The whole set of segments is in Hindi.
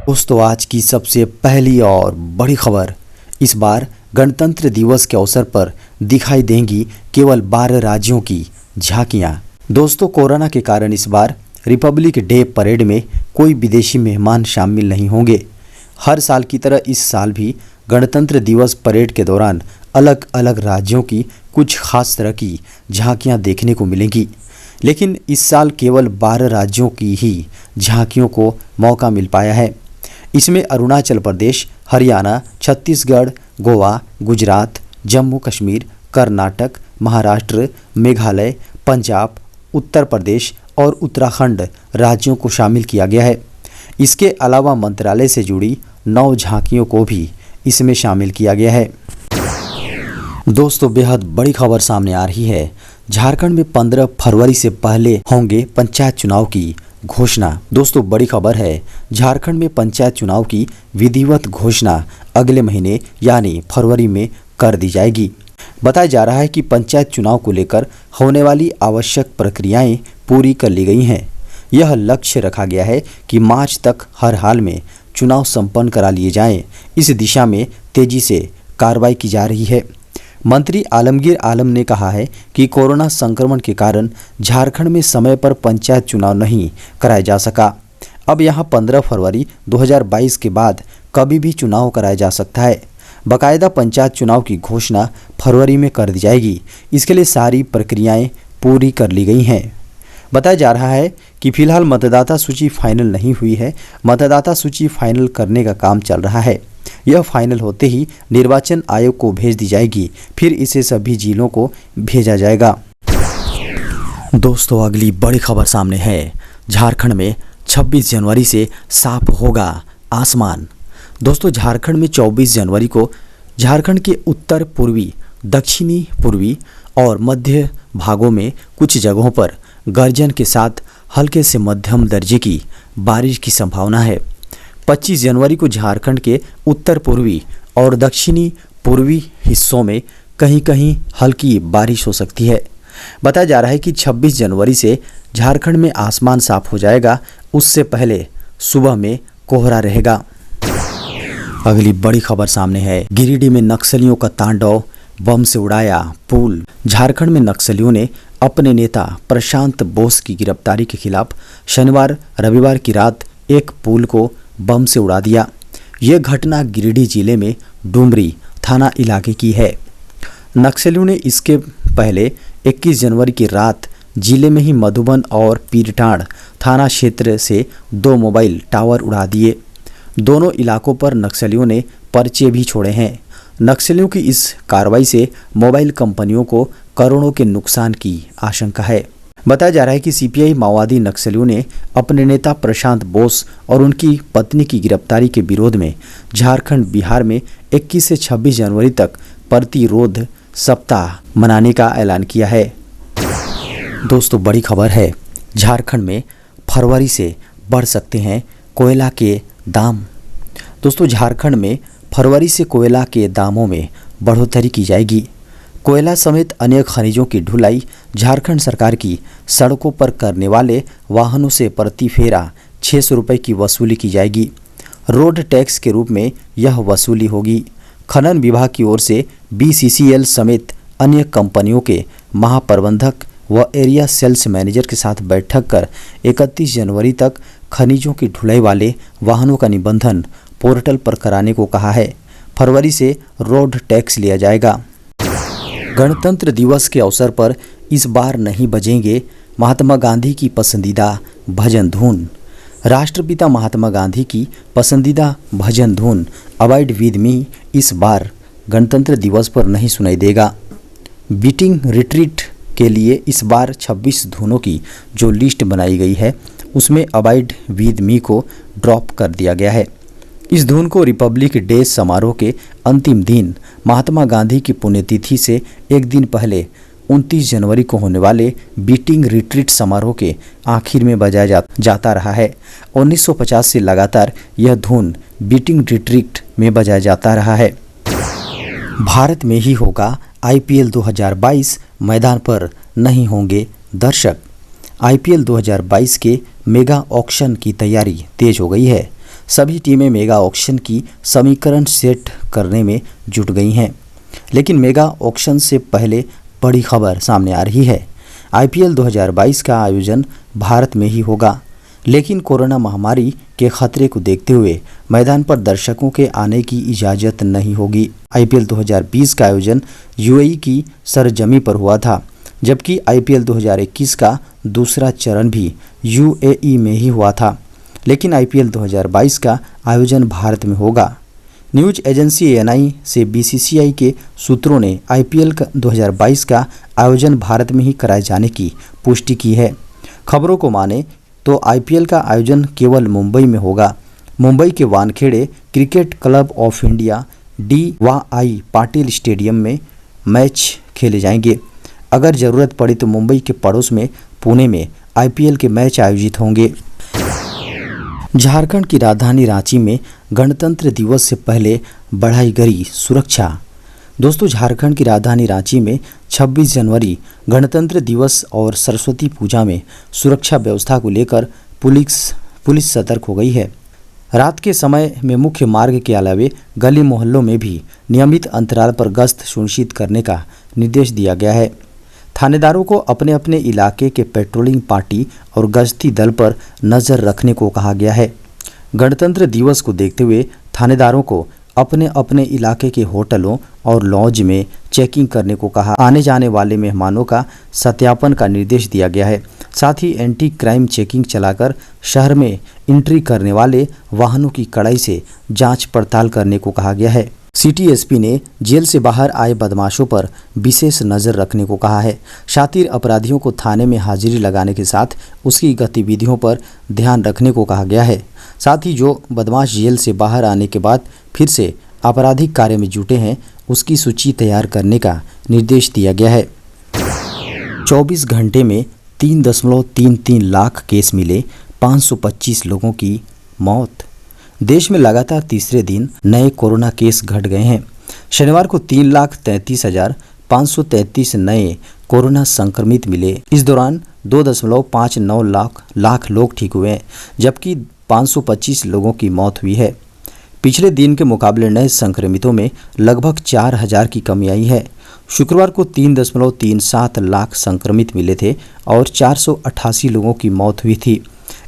दोस्तों, आज की सबसे पहली और बड़ी खबर। इस बार गणतंत्र दिवस के अवसर पर दिखाई देंगी केवल 12 राज्यों की झांकियां। दोस्तों, कोरोना के कारण इस बार रिपब्लिक डे परेड में कोई विदेशी मेहमान शामिल नहीं होंगे। हर साल की तरह इस साल भी गणतंत्र दिवस परेड के दौरान अलग अलग राज्यों की कुछ खास तरह की झांकियां देखने को मिलेंगी, लेकिन इस साल केवल 12 राज्यों की ही झांकियों को मौका मिल पाया है। इसमें अरुणाचल प्रदेश, हरियाणा, छत्तीसगढ़, गोवा, गुजरात, जम्मू कश्मीर, कर्नाटक, महाराष्ट्र, मेघालय, पंजाब, उत्तर प्रदेश और उत्तराखंड राज्यों को शामिल किया गया है। इसके अलावा मंत्रालय से जुड़ी 9 झांकियों को भी इसमें शामिल किया गया है। दोस्तों, बेहद बड़ी खबर सामने आ रही है। झारखंड में 15 फरवरी से पहले होंगे पंचायत चुनाव की घोषणा। दोस्तों, बड़ी खबर है। झारखंड में पंचायत चुनाव की विधिवत घोषणा अगले महीने यानी फरवरी में कर दी जाएगी। बताया जा रहा है कि पंचायत चुनाव को लेकर होने वाली आवश्यक प्रक्रियाएं पूरी कर ली गई हैं। यह लक्ष्य रखा गया है कि मार्च तक हर हाल में चुनाव संपन्न करा लिए जाएं। इस दिशा में तेजी से कार्रवाई की जा रही है। मंत्री आलमगीर आलम ने कहा है कि कोरोना संक्रमण के कारण झारखंड में समय पर पंचायत चुनाव नहीं कराया जा सका। अब यहां 15 फरवरी 2022 के बाद कभी भी चुनाव कराया जा सकता है। बाकायदा पंचायत चुनाव की घोषणा फरवरी में कर दी जाएगी। इसके लिए सारी प्रक्रियाएं पूरी कर ली गई हैं। बताया जा रहा है कि फिलहाल मतदाता सूची फाइनल नहीं हुई है। मतदाता सूची फाइनल करने का काम चल रहा है। यह फाइनल होते ही निर्वाचन आयोग को भेज दी जाएगी, फिर इसे सभी जिलों को भेजा जाएगा। दोस्तों, अगली बड़ी खबर सामने है। झारखंड में 26 जनवरी से साफ होगा आसमान। दोस्तों, झारखंड में 24 जनवरी को झारखंड के उत्तर पूर्वी, दक्षिणी पूर्वी और मध्य भागों में कुछ जगहों पर गर्जन के साथ हल्के से मध्यम दर्जे की बारिश की संभावना है। 25 जनवरी को झारखंड के उत्तर पूर्वी और दक्षिणी पूर्वी हिस्सों में कहीं कहीं हल्की बारिश हो सकती है। बताया जा रहा है कि 26 जनवरी से झारखंड में आसमान साफ हो जाएगा। उससे पहले सुबह में कोहरा रहेगा। अगली बड़ी खबर सामने है। गिरिडीह में नक्सलियों का तांडव, बम से उड़ाया पुल। झारखंड में नक्सलियों ने अपने नेता प्रशांत बोस की गिरफ्तारी के खिलाफ शनिवार रविवार की रात एक पुल को बम से उड़ा दिया। यह घटना गिरिडीह जिले में डुमरी थाना इलाके की है। नक्सलियों ने इसके पहले 21 जनवरी की रात जिले में ही मधुबन और पीरटांड़ थाना क्षेत्र से 2 मोबाइल टावर उड़ा दिए। दोनों इलाकों पर नक्सलियों ने पर्चे भी छोड़े हैं। नक्सलियों की इस कार्रवाई से मोबाइल कंपनियों को करोड़ों के नुकसान की आशंका है। बताया जा रहा है कि सीपीआई माओवादी नक्सलियों ने अपने नेता प्रशांत बोस और उनकी पत्नी की गिरफ्तारी के विरोध में झारखंड, बिहार में 21 से 26 जनवरी तक प्रतिरोध सप्ताह मनाने का ऐलान किया है। दोस्तों, बड़ी खबर है। झारखंड में फरवरी से बढ़ सकते हैं कोयला के दाम। दोस्तों, झारखंड में फरवरी से कोयला के दामों में बढ़ोतरी की जाएगी। कोयला समेत अन्य खनिजों की ढुलाई झारखंड सरकार की सड़कों पर करने वाले वाहनों से प्रति फेरा 600 रुपये की वसूली की जाएगी। रोड टैक्स के रूप में यह वसूली होगी। खनन विभाग की ओर से BCCL समेत अन्य कंपनियों के महाप्रबंधक व एरिया सेल्स मैनेजर के साथ बैठक कर 31 जनवरी तक खनिजों की ढुलाई वाले वाहनों का निबंधन पोर्टल पर कराने को कहा है। फरवरी से रोड टैक्स लिया जाएगा। गणतंत्र दिवस के अवसर पर इस बार नहीं बजेंगे महात्मा गांधी की पसंदीदा भजन धुन। राष्ट्रपिता महात्मा गांधी की पसंदीदा भजन धुन अवॉइड विद मी इस बार गणतंत्र दिवस पर नहीं सुनाई देगा। बीटिंग रिट्रीट के लिए इस बार 26 धुनों की जो लिस्ट बनाई गई है उसमें अवॉइड विद मी को ड्रॉप कर दिया गया है। इस धुन को रिपब्लिक डे समारोह के अंतिम दिन महात्मा गांधी की पुण्यतिथि से एक दिन पहले 29 जनवरी को होने वाले बीटिंग रिट्रीट समारोह के आखिर में बजाया जाता रहा है। 1950 से लगातार यह धुन बीटिंग रिट्रीट में बजाया जाता रहा है। भारत में ही होगा IPL 2022, मैदान पर नहीं होंगे दर्शक। IPL 2022 के मेगा ऑक्शन की तैयारी तेज हो गई है। सभी टीमें मेगा ऑक्शन की समीकरण सेट करने में जुट गई हैं। लेकिन मेगा ऑक्शन से पहले बड़ी खबर सामने आ रही है। आईपीएल 2022 का आयोजन भारत में ही होगा, लेकिन कोरोना महामारी के खतरे को देखते हुए मैदान पर दर्शकों के आने की इजाज़त नहीं होगी। आईपीएल 2020 का आयोजन यूएई की सरजमी पर हुआ था, जबकि आईपीएल 2021 का दूसरा चरण भी यूएई में ही हुआ था। लेकिन आईपीएल 2022 का आयोजन भारत में होगा। न्यूज एजेंसी एएनआई से बीसीसीआई के सूत्रों ने आईपीएल 2022 का आयोजन भारत में ही कराए जाने की पुष्टि की है। खबरों को माने तो आईपीएल का आयोजन केवल मुंबई में होगा। मुंबई के Wankhede cricket club of India DY Patil stadium में मैच खेले जाएंगे। अगर ज़रूरत पड़ी तो मुंबई के पड़ोस में पुणे में आईपीएल के मैच आयोजित होंगे। झारखंड की राजधानी रांची में गणतंत्र दिवस से पहले बढ़ाई गई सुरक्षा। दोस्तों, झारखंड की राजधानी रांची में 26 जनवरी गणतंत्र दिवस और सरस्वती पूजा में सुरक्षा व्यवस्था को लेकर पुलिस सतर्क हो गई है। रात के समय में मुख्य मार्ग के अलावे गली मोहल्लों में भी नियमित अंतराल पर गश्त सुनिश्चित करने का निर्देश दिया गया है। थानेदारों को अपने अपने इलाके के पेट्रोलिंग पार्टी और गश्ती दल पर नज़र रखने को कहा गया है। गणतंत्र दिवस को देखते हुए थानेदारों को अपने अपने इलाके के होटलों और लॉज में चेकिंग करने को कहा। आने जाने वाले मेहमानों का सत्यापन का निर्देश दिया गया है। साथ ही एंटी क्राइम चेकिंग चलाकर शहर में एंट्री करने वाले वाहनों की कड़ाई से जांच पड़ताल करने को कहा गया है। सिटी एसपी ने जेल से बाहर आए बदमाशों पर विशेष नज़र रखने को कहा है। शातिर अपराधियों को थाने में हाजिरी लगाने के साथ उसकी गतिविधियों पर ध्यान रखने को कहा गया है। साथ ही जो बदमाश जेल से बाहर आने के बाद फिर से आपराधिक कार्य में जुटे हैं, उसकी सूची तैयार करने का निर्देश दिया गया है। 24 घंटे में 3.33 लाख केस मिले, 525 लोगों की मौत। देश में लगातार तीसरे दिन नए कोरोना केस घट गए हैं। शनिवार को 3,33,533 नए कोरोना संक्रमित मिले। इस दौरान 2.59 लाख लोग ठीक हुए हैं, जबकि 525 लोगों की मौत हुई है। पिछले दिन के मुकाबले नए संक्रमितों में लगभग 4,000 की कमी आई है। शुक्रवार को 3.37 लाख संक्रमित मिले थे और 488 लोगों की मौत हुई थी।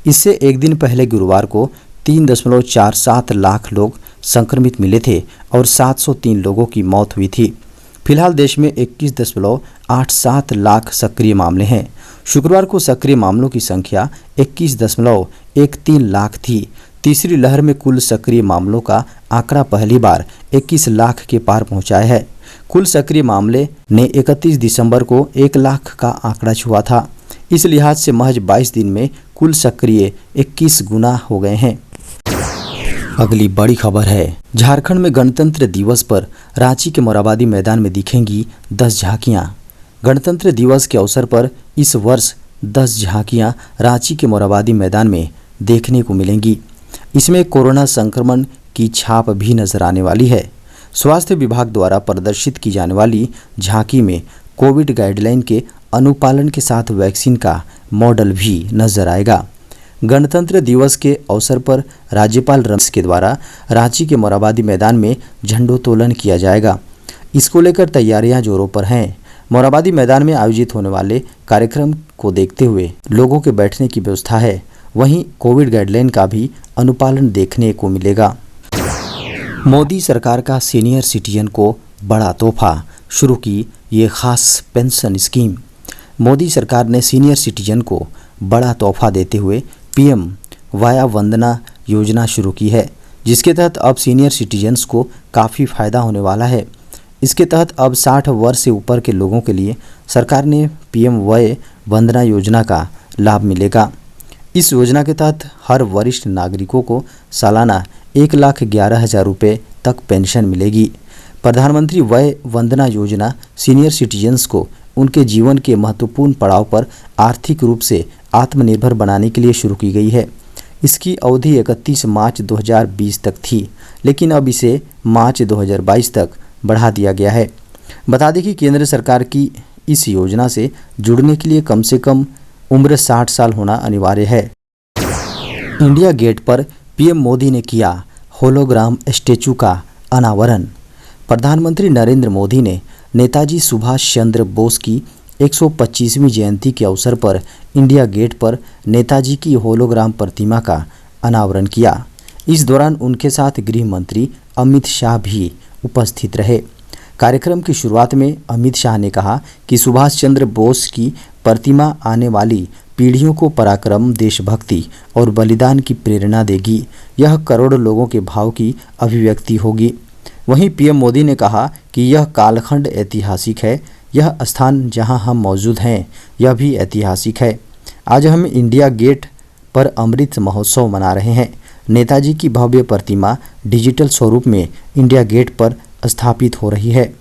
इससे एक दिन पहले गुरुवार को 3.47 लाख लोग संक्रमित मिले थे और 703 लोगों की मौत हुई थी। फिलहाल देश में 21.87 लाख सक्रिय मामले हैं। शुक्रवार को सक्रिय मामलों की संख्या 21.13 लाख थी। तीसरी लहर में कुल सक्रिय मामलों का आंकड़ा पहली बार 21 लाख के पार पहुंचा है। कुल सक्रिय मामले ने 31 दिसंबर को 1 लाख का आंकड़ा छुआ था। इस लिहाज से महज 22 दिन में कुल सक्रिय 21 गुना हो गए हैं। अगली बड़ी खबर है, झारखंड में गणतंत्र दिवस पर रांची के मोरहाबादी मैदान में दिखेंगी 10 झांकियां। गणतंत्र दिवस के अवसर पर इस वर्ष 10 झांकियां रांची के मोरहाबादी मैदान में देखने को मिलेंगी। इसमें कोरोना संक्रमण की छाप भी नजर आने वाली है। स्वास्थ्य विभाग द्वारा प्रदर्शित की जाने वाली झांकी में कोविड गाइडलाइन के अनुपालन के साथ वैक्सीन का मॉडल भी नजर आएगा। गणतंत्र दिवस के अवसर पर राज्यपाल रमेश के द्वारा रांची के मोरहाबादी मैदान में झंडोत्तोलन किया जाएगा। इसको लेकर तैयारियां जोरों पर हैं। मोरहाबादी मैदान में आयोजित होने वाले कार्यक्रम को देखते हुए लोगों के बैठने की व्यवस्था है। वहीं कोविड गाइडलाइन का भी अनुपालन देखने को मिलेगा। मोदी सरकार का सीनियर सिटीजन को बड़ा तोहफा, शुरू की ये खास पेंशन स्कीम। मोदी सरकार ने सीनियर सिटीजन को बड़ा तोहफा देते हुए पीएम वाया वंदना योजना शुरू की है, जिसके तहत अब सीनियर सिटीजन्स को काफ़ी फ़ायदा होने वाला है। इसके तहत अब 60 वर्ष से ऊपर के लोगों के लिए सरकार ने पीएम वय वंदना योजना का लाभ मिलेगा। इस योजना के तहत हर वरिष्ठ नागरिकों को सालाना 1,11,000 रुपये तक पेंशन मिलेगी। प्रधानमंत्री वय वंदना योजना सीनियर सिटीजन्स को उनके जीवन के महत्वपूर्ण पड़ाव पर आर्थिक रूप से आत्मनिर्भर बनाने के लिए शुरू की गई है। इसकी अवधि 31 मार्च 2020 तक थी, लेकिन अब इसे मार्च 2022 तक बढ़ा दिया गया है। बता दें कि केंद्र सरकार की इस योजना से जुड़ने के लिए कम से कम उम्र 60 साल होना अनिवार्य है। इंडिया गेट पर पीएम मोदी ने किया होलोग्राम स्टैचू का अनावरण। प्रधानमंत्री नरेंद्र मोदी ने नेताजी सुभाष चंद्र बोस की 125वीं जयंती के अवसर पर इंडिया गेट पर नेताजी की होलोग्राम प्रतिमा का अनावरण किया। इस दौरान उनके साथ गृह मंत्री अमित शाह भी उपस्थित रहे। कार्यक्रम की शुरुआत में अमित शाह ने कहा कि सुभाष चंद्र बोस की प्रतिमा आने वाली पीढ़ियों को पराक्रम, देशभक्ति और बलिदान की प्रेरणा देगी। यह करोड़ों लोगों के भाव की अभिव्यक्ति होगी। वहीं पीएम मोदी ने कहा कि यह कालखंड ऐतिहासिक है। यह स्थान जहां हम मौजूद हैं यह भी ऐतिहासिक है। आज हम इंडिया गेट पर अमृत महोत्सव मना रहे हैं। नेताजी की भव्य प्रतिमा डिजिटल स्वरूप में इंडिया गेट पर स्थापित हो रही है।